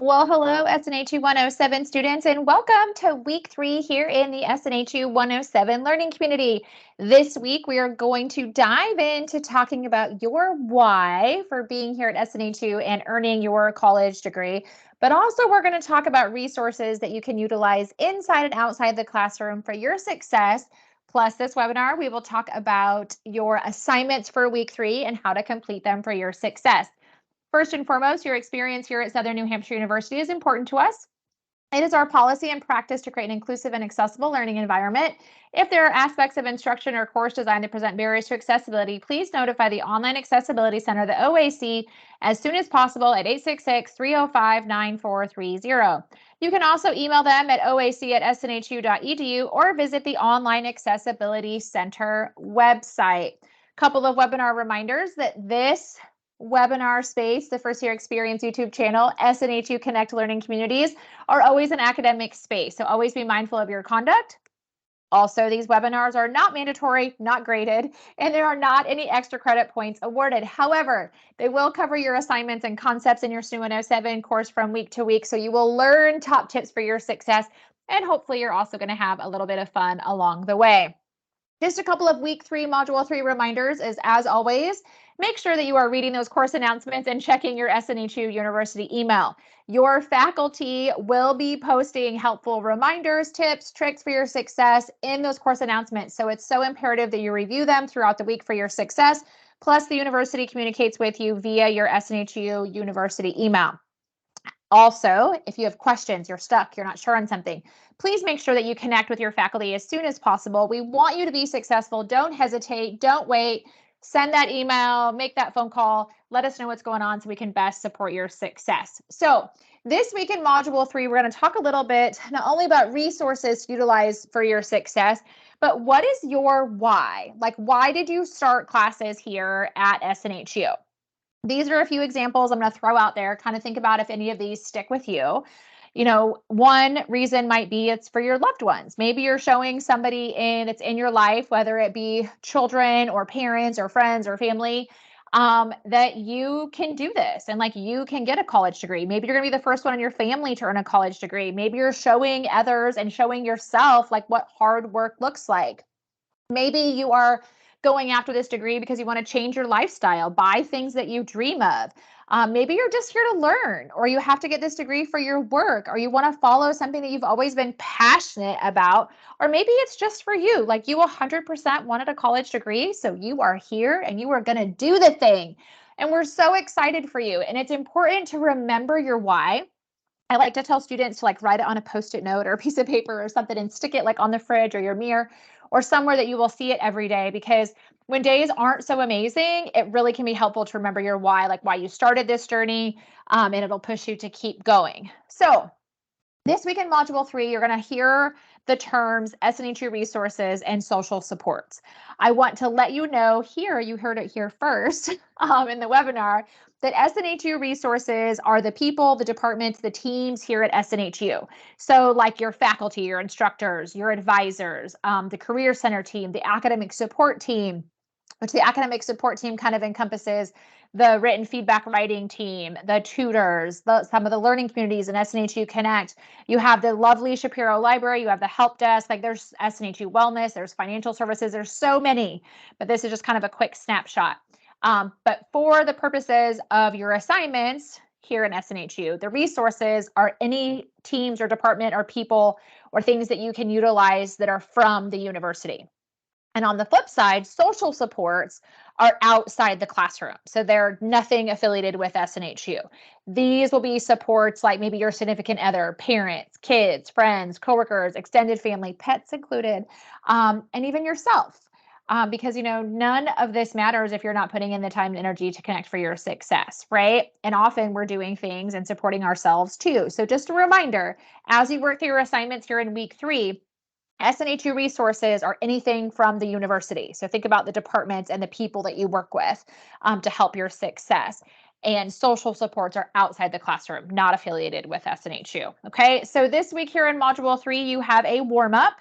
Well, hello, SNHU 107 students, and welcome to week 3 here in the SNHU 107 learning community. This week, we are going to dive into talking about your why for being here at SNHU and earning your college degree. But also, we're going to talk about resources that you can utilize inside and outside the classroom for your success. Plus, this webinar, we will talk about your assignments for week 3 and how to complete them for your success. First and foremost, your experience here at Southern New Hampshire University is important to us. It is our policy and practice to create an inclusive and accessible learning environment. If there are aspects of instruction or course designed to present barriers to accessibility, please notify the Online Accessibility Center, the OAC, as soon as possible at 866-305-9430. You can also email them at oac@snhu.edu or visit the Online Accessibility Center website. Couple of webinar reminders that this webinar space, the First Year Experience YouTube channel, SNHU Connect Learning Communities, are always an academic space. So always be mindful of your conduct. Also, these webinars are not mandatory, not graded, and there are not any extra credit points awarded. However, they will cover your assignments and concepts in your SNHU 107 course from week to week. So you will learn top tips for your success. And hopefully you're also going to have a little bit of fun along the way. Just a couple of week 3, module 3 reminders is, as always, make sure that you are reading those course announcements and checking your SNHU University email. Your faculty will be posting helpful reminders, tips, tricks for your success in those course announcements. So it's so imperative that you review them throughout the week for your success. Plus, the university communicates with you via your SNHU University email. Also, if you have questions, you're stuck, you're not sure on something, please make sure that you connect with your faculty as soon as possible. We want you to be successful. Don't hesitate. Don't wait. Send that email, make that phone call. Let us know what's going on so we can best support your success. So this week in Module 3, we're going to talk a little bit not only about resources to utilize for your success, but what is your why? Like, why did you start classes here at SNHU? These are a few examples I'm going to throw out there. Kind of think about if any of these stick with you. You know, one reason might be it's for your loved ones. Maybe you're showing somebody that's in your life, whether it be children or parents or friends or family, that you can do this and like you can get a college degree. Maybe you're going to be the first one in your family to earn a college degree. Maybe you're showing others and showing yourself like what hard work looks like. Maybe you are going after this degree because you want to change your lifestyle, buy things that you dream of. Maybe you're just here to learn, or you have to get this degree for your work, or you want to follow something that you've always been passionate about, or maybe it's just for you. Like you 100% wanted a college degree, so you are here and you are going to do the thing. And we're so excited for you. And it's important to remember your why. I like to tell students to like write it on a Post-it note or a piece of paper or something and stick it like on the fridge or your mirror or somewhere that you will see it every day, because when days aren't so amazing, it really can be helpful to remember your why, like why you started this journey, and it'll push you to keep going. So this week in Module 3, you're going to hear the terms SNHU resources and social supports. I want to let you know here, you heard it here first in the webinar, that SNHU resources are the people, the departments, the teams here at SNHU. So like your faculty, your instructors, your advisors, the Career Center team, the academic support team, which the academic support team kind of encompasses the written feedback writing team, the tutors, some of the learning communities in SNHU Connect. You have the lovely Shapiro Library, you have the help desk, like there's SNHU Wellness, there's financial services, there's so many, but this is just kind of a quick snapshot. But for the purposes of your assignments here in SNHU, the resources are any teams or department or people or things that you can utilize that are from the university. And on the flip side, social supports are outside the classroom. So they're nothing affiliated with SNHU. These will be supports like maybe your significant other, parents, kids, friends, coworkers, extended family, pets included, and even yourself. Because, you know, none of this matters if you're not putting in the time and energy to connect for your success, right? And often we're doing things and supporting ourselves too. So just a reminder, as you work through your assignments here in week 3, SNHU resources are anything from the university. So think about the departments and the people that you work with to help your success. And social supports are outside the classroom, not affiliated with SNHU. Okay, so this week here in Module 3, you have a warm-up.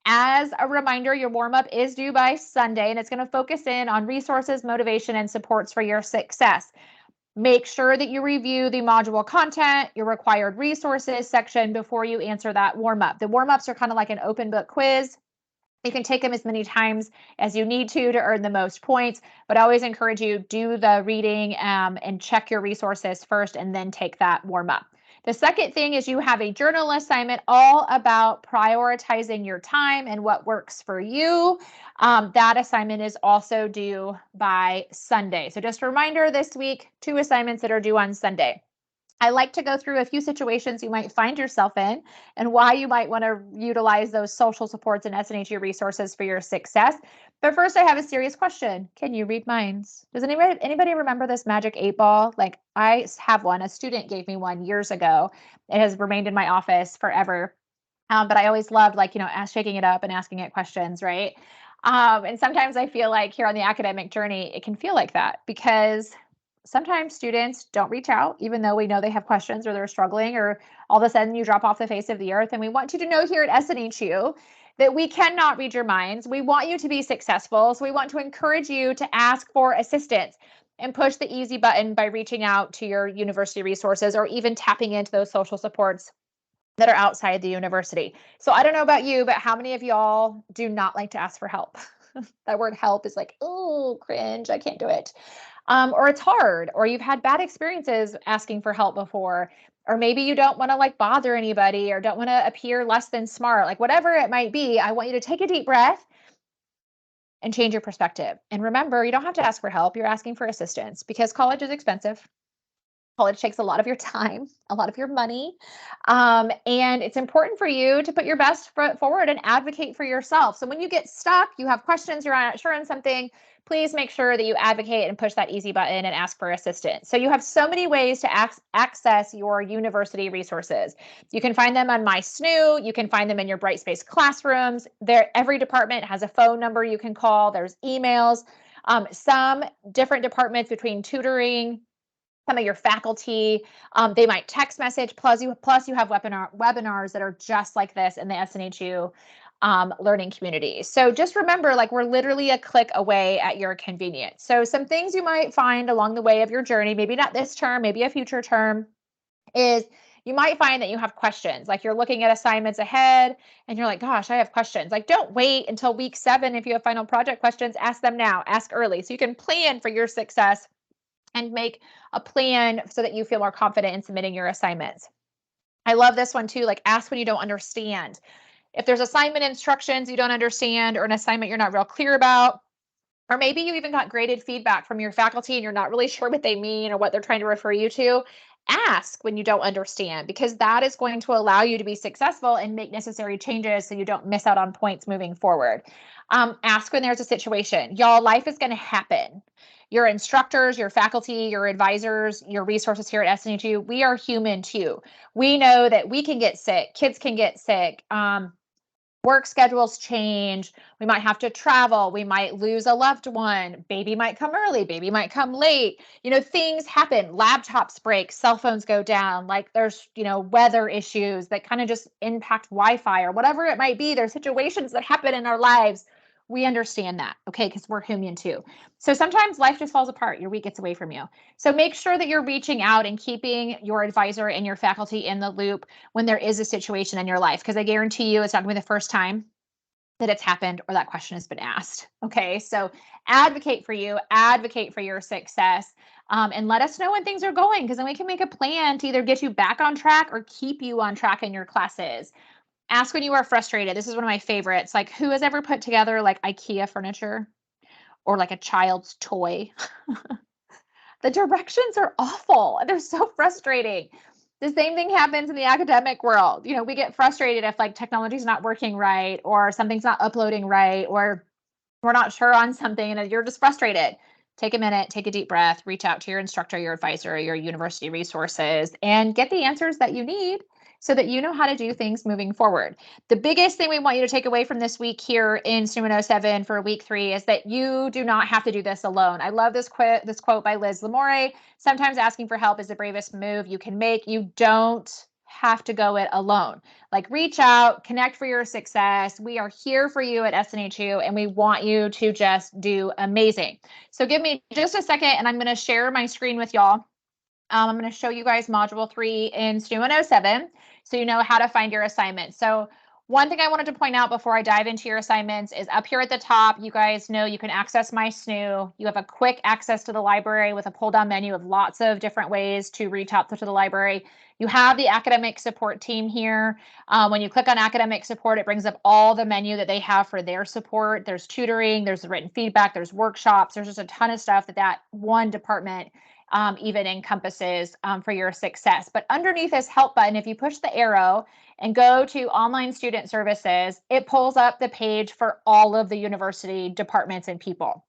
As a reminder, your warm-up is due by Sunday, and it's going to focus in on resources, motivation, and supports for your success. Make sure that you review the module content, your required resources section before you answer that warm-up. The warm-ups are kind of like an open book quiz. You can take them as many times as you need to earn the most points, but I always encourage you, do the reading and check your resources first and then take that warm up. The second thing is you have a journal assignment all about prioritizing your time and what works for you. That assignment is also due by Sunday. So just a reminder this week, 2 assignments that are due on Sunday. I like to go through a few situations you might find yourself in and why you might want to utilize those social supports and SNHU resources for your success. But first, I have a serious question. Can you read minds? Does anybody remember this magic 8-ball? Like, I have one. A student gave me one years ago. It has remained in my office forever. But I always loved, like, shaking it up and asking it questions, right? And sometimes I feel like here on the academic journey, it can feel like that because sometimes students don't reach out, even though we know they have questions or they're struggling, or all of a sudden you drop off the face of the earth. And we want you to know here at SNHU that we cannot read your minds. We want you to be successful. So we want to encourage you to ask for assistance and push the easy button by reaching out to your university resources or even tapping into those social supports that are outside the university. So I don't know about you, but how many of y'all do not like to ask for help? That word help is like, oh, cringe, I can't do it. Or it's hard, or you've had bad experiences asking for help before, or maybe you don't want to like bother anybody or don't want to appear less than smart, like whatever it might be. I want you to take a deep breath and change your perspective. And remember, you don't have to ask for help. You're asking for assistance because college is expensive. College takes a lot of your time, a lot of your money. And it's important for you to put your best foot forward and advocate for yourself. So when you get stuck, you have questions, you're not sure on something, please make sure that you advocate and push that easy button and ask for assistance. So you have so many ways to access your university resources. You can find them on my SNHU. You can find them in your Brightspace classrooms. Every department has a phone number you can call. There's emails. Some different departments between tutoring, some of your faculty, they might text message, plus you have webinars that are just like this in the SNHU learning community. So just remember, like, we're literally a click away at your convenience. So some things you might find along the way of your journey, maybe not this term, maybe a future term, is you might find that you have questions. Like, you're looking at assignments ahead and you're like, gosh, I have questions. Like, don't wait until week 7. If you have final project questions, ask them now, ask early so you can plan for your success and make a plan so that you feel more confident in submitting your assignments. I love this one too, like, ask when you don't understand. If there's assignment instructions you don't understand or an assignment you're not real clear about, or maybe you even got graded feedback from your faculty and you're not really sure what they mean or what they're trying to refer you to, ask when you don't understand, because that is going to allow you to be successful and make necessary changes so you don't miss out on points moving forward. Ask when there's a situation. Y'all, life is going to happen. Your instructors, your faculty, your advisors, your resources here at SNHU, we are human too. We know that we can get sick, kids can get sick, work schedules change, we might have to travel, we might lose a loved one, baby might come early, baby might come late, things happen, laptops break, cell phones go down, like there's, weather issues that kind of just impact Wi-Fi or whatever it might be. There's situations that happen in our lives. We understand that, okay, because we're human too. So sometimes life just falls apart, your week gets away from you. So make sure that you're reaching out and keeping your advisor and your faculty in the loop when there is a situation in your life, because I guarantee you it's not going to be the first time that it's happened or that question has been asked. Okay, so advocate for you, advocate for your success, and let us know when things are going, because then we can make a plan to either get you back on track or keep you on track in your classes. Ask when you are frustrated. This is one of my favorites. Like, who has ever put together like IKEA furniture or like a child's toy? The directions are awful. They're so frustrating. The same thing happens in the academic world. We get frustrated if like technology's not working right or something's not uploading right or we're not sure on something and you're just frustrated. Take a minute, take a deep breath, reach out to your instructor, your advisor, your university resources, and get the answers that you need so that you know how to do things moving forward. The biggest thing we want you to take away from this week here in SNHU 107 for week 3 is that you do not have to do this alone. I love this quote by Liz Lamore. Sometimes asking for help is the bravest move you can make. You don't have to go it alone. Like, reach out, connect for your success. We are here for you at SNHU and we want you to just do amazing. So give me just a second and I'm going to share my screen with y'all. I'm going to show you guys Module 3 in SNHU 107 so you know how to find your assignments. So one thing I wanted to point out before I dive into your assignments is up here at the top, you guys know you can access My SNHU. You have a quick access to the library with a pull-down menu of lots of different ways to reach out to the library. You have the academic support team here. When you click on academic support, it brings up all the menu that they have for their support. There's tutoring, there's written feedback, there's workshops, there's just a ton of stuff that one department even encompasses for your success. But underneath this help button, if you push the arrow and go to online student services, it pulls up the page for all of the university departments and people.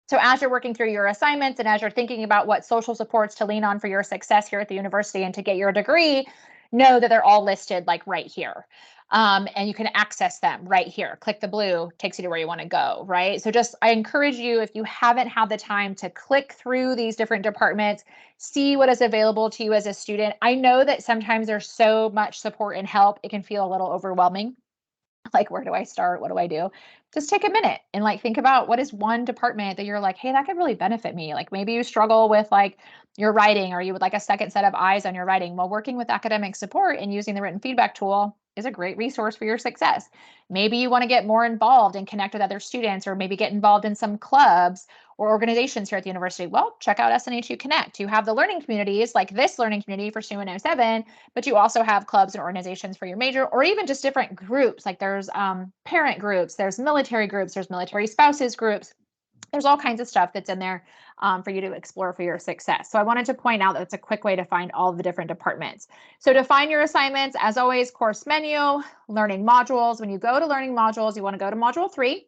So as you're working through your assignments and as you're thinking about what social supports to lean on for your success here at the university and to get your degree, know that they're all listed like right here. And you can access them right here. Click the blue, takes you to where you want to go, right? So I encourage you, if you haven't had the time to click through these different departments, see what is available to you as a student. I know that sometimes there's so much support and help, it can feel a little overwhelming. Like, where do I start? What do I do? Just take a minute and think about what is one department that you're like, hey, that could really benefit me. Like maybe you struggle with your writing or you would like a second set of eyes on your writing. Well, working with academic support and using the written feedback tool is a great resource for your success. Maybe you want to get more involved and connect with other students or maybe get involved in some clubs or organizations here at the university. Well, check out SNHU Connect. You have the learning communities like this learning community for SNHU 107, but you also have clubs and organizations for your major or even just different groups. Like there's parent groups, there's military groups, there's military spouses groups. There's all kinds of stuff that's in there for you to explore for your success. So I wanted to point out that it's a quick way to find all the different departments. So to find your assignments, as always, course menu, learning modules. When you go to learning modules, you want to go to module 3.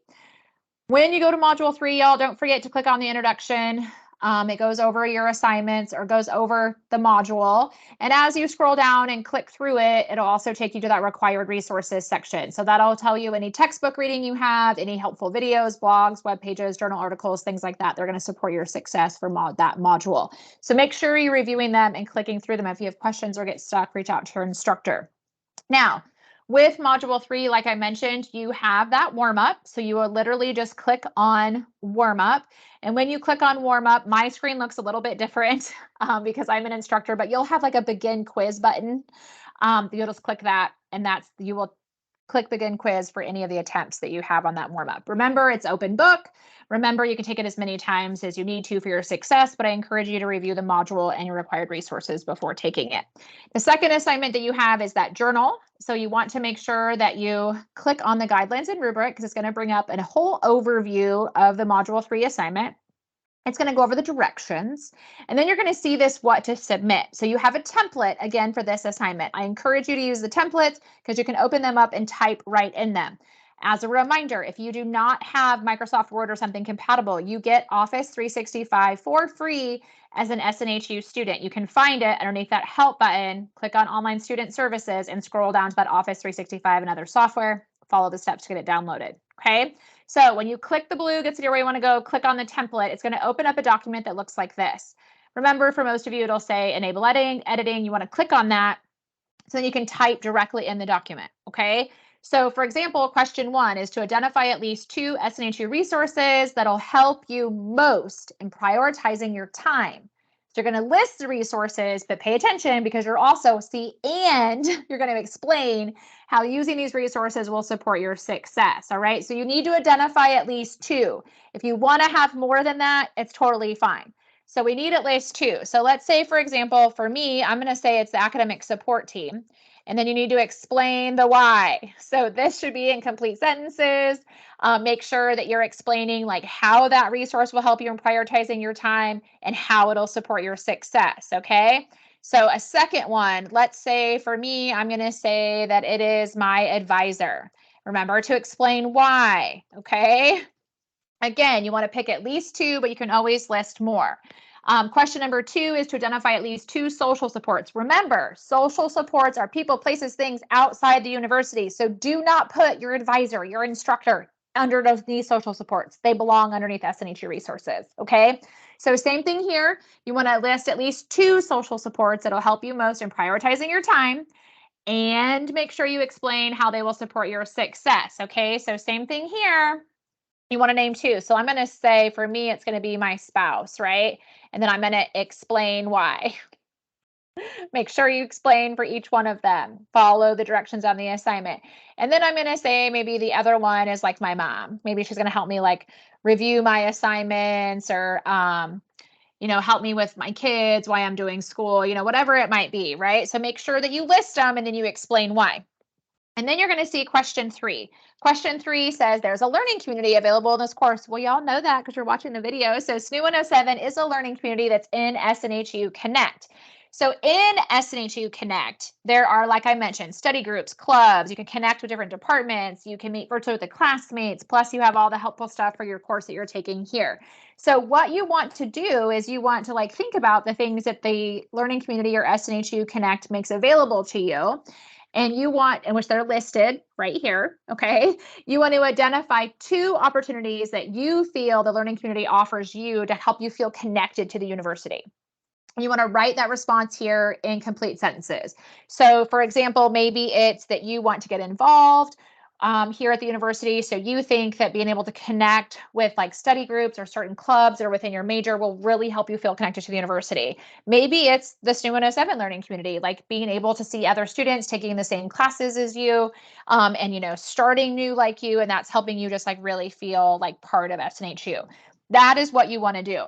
When you go to module 3, y'all, don't forget to click on the introduction. It goes over your assignments or goes over the module. And as you scroll down and click through it, it'll also take you to that required resources section. So that'll tell you any textbook reading you have, any helpful videos, blogs, web pages, journal articles, things like that. They're going to support your success for that module. So make sure you're reviewing them and clicking through them. If you have questions or get stuck, reach out to your instructor. Now, with module 3, like I mentioned, you have that warm up. So you will literally just click on warm up. And when you click on warm up, my screen looks a little bit different because I'm an instructor, but you'll have a begin quiz button. You'll just click that and you will click begin quiz for any of the attempts that you have on that warm up. Remember, it's open book. Remember, you can take it as many times as you need to for your success, but I encourage you to review the module and your required resources before taking it. The second assignment that you have is that journal. So you want to make sure that you click on the guidelines and rubric because it's going to bring up a whole overview of the module 3 assignment. It's going to go over the directions, and then you're going to see what to submit. So you have a template again for this assignment. I encourage you to use the templates because you can open them up and type right in them. As a reminder, if you do not have Microsoft Word or something compatible, you get Office 365 for free as an SNHU student. You can find it underneath that help button, click on online student services and scroll down to that Office 365 and other software. Follow the steps to get it downloaded. Okay. So when you click the blue, gets you where you want to go, click on the template. It's going to open up a document that looks like this. Remember, for most of you, it'll say enable editing. You want to click on that so then you can type directly in the document. Okay. So for example, question 1 is to identify at least 2 SNHU resources that'll help you most in prioritizing your time. So you're going to list the resources, but pay attention because you're also you're going to explain how using these resources will support your success. All right. So you need to identify at least 2. If you want to have more than that, it's totally fine. So we need at least 2. So let's say, for example, for me, I'm going to say it's the academic support team. And then you need to explain the why. So this should be in complete sentences. Make sure that you're explaining how that resource will help you in prioritizing your time and how it'll support your success. Okay. So a second one, let's say for me, I'm going to say that it is my advisor. Remember to explain why. Okay. Again, you want to pick at least 2, but you can always list more. Question number 2 is to identify at least 2 social supports. Remember, social supports are people, places, things outside the university. So do not put your advisor, your instructor under these social supports. They belong underneath SNHU resources. Okay. So same thing here. You want to list at least 2 social supports that'll help you most in prioritizing your time and make sure you explain how they will support your success. Okay. So same thing here. You want to name 2. So I'm going to say for me, it's going to be my spouse, right? And then I'm going to explain why. Make sure you explain for each one of them. Follow the directions on the assignment. And then I'm going to say maybe the other one is like my mom. Maybe she's going to help me like review my assignments or help me with my kids while I'm doing school, whatever it might be, right? So make sure that you list them and then you explain why. And then you're going to see question 3. Question 3 says there's a learning community available in this course. Well, y'all know that because you're watching the video. So SNHU 107 is a learning community that's in SNHU Connect. So in SNHU Connect, there are, like I mentioned, study groups, clubs. You can connect with different departments. You can meet virtually with the classmates. Plus, you have all the helpful stuff for your course that you're taking here. So what you want to do is you want to think about the things that the learning community or SNHU Connect makes available to you. And you want, in which they're listed right here, okay? You want to identify 2 opportunities that you feel the learning community offers you to help you feel connected to the university. You want to write that response here in complete sentences. So for example, maybe it's that you want to get involved here at the university. So you think that being able to connect with like study groups or certain clubs that are within your major will really help you feel connected to the university. Maybe it's the SNHU 107 learning community, like being able to see other students taking the same classes as you and, starting new like you. And that's helping you just like really feel like part of SNHU. That is what you want to do.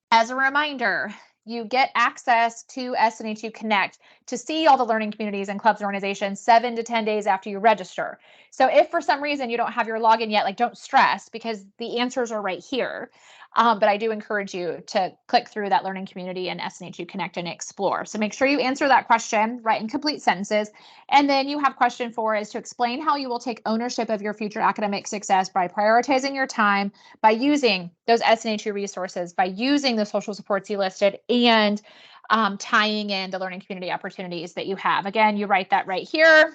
As a reminder, you get access to SNHU Connect to see all the learning communities and clubs and organizations 7 to 10 days after you register. So if for some reason you don't have your login yet, don't stress because the answers are right here. But I do encourage you to click through that learning community and SNHU Connect and explore. So make sure you answer that question, write in complete sentences. And then you have question 4 is to explain how you will take ownership of your future academic success by prioritizing your time, by using those SNHU resources, by using the social supports you listed, and tying in the learning community opportunities that you have. Again, you write that right here.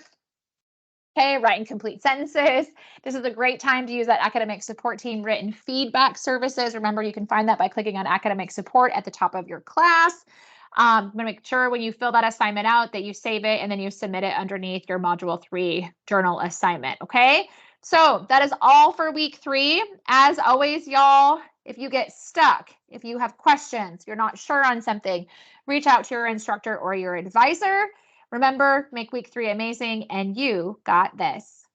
Okay, write in complete sentences. This is a great time to use that academic support team written feedback services. Remember, you can find that by clicking on academic support at the top of your class. I'm going to make sure when you fill that assignment out that you save it and then you submit it underneath your Module 3 journal assignment, okay? So that is all for week 3. As always, y'all, if you get stuck, if you have questions, you're not sure on something, reach out to your instructor or your advisor. Remember, make week 3 amazing, and you got this.